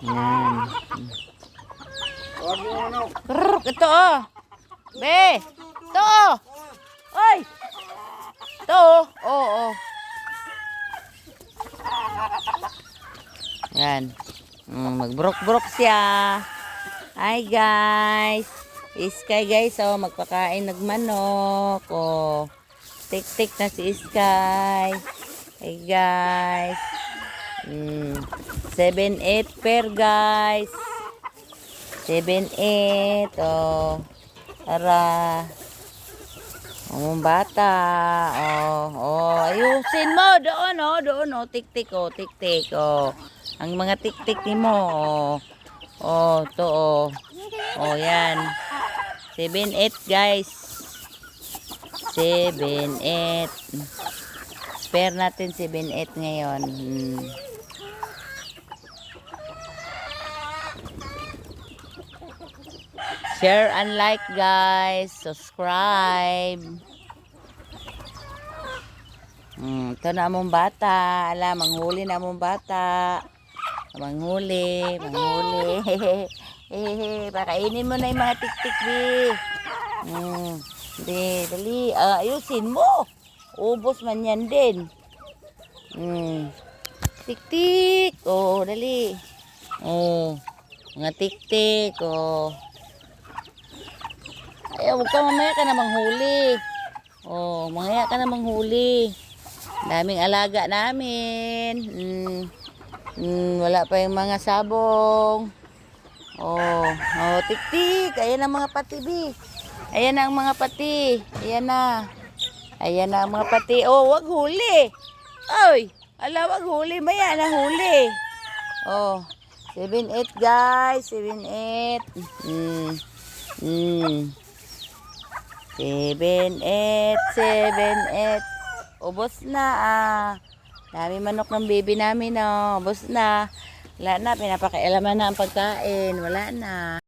Yan. Krrr, ito oh. Be. Ito oh. Oy. Ito oh. Oo. Oh. Yan. Magbrok-brok siya. Hi guys. Iskay guys oh. Magpakain nagmanok. Oh. Tik-tik na si Iskay. Hey guys. 7-8 pair guys. 7-8. Oh. Tara. Bata. Oh. Ayusin mo. Doon oh. Doon oh. Tik-tik oh. Tik-tik oh. Ang mga tik-tik ni mo. Oh. To oh. Oh yan. 7-8 guys. 7-8. Spare natin 7-8 ngayon. Share and like guys. Subscribe. Ito na among bata. Ala, manghuli na among bata. Manghuli. Pakainin mo na yung mga tik-tik di. Dali. Ayusin mo. Ubos man yan din. Tik-tik. Oh, dali. Oh, mga tik-tik. Oh. Ay, huwag ka mamaya ka na manghuli. Oh, mamaya ka na manghuli. Daming alaga namin. Wala pa yung mga sabong. Oh, tik-tik. Ayan ang mga pati, bi. Ayan ang mga pati. Ayan na. Ayan na ang mga pati. Oh, wag huli. Oy, ala, wag huli. Maya na huli. Oh, 7-8 guys. 7-8. 7-8. Ubos na Dami manok ng baby namin. Ubos na. Wala na. Pinapakailaman na ang pagkain. Wala na.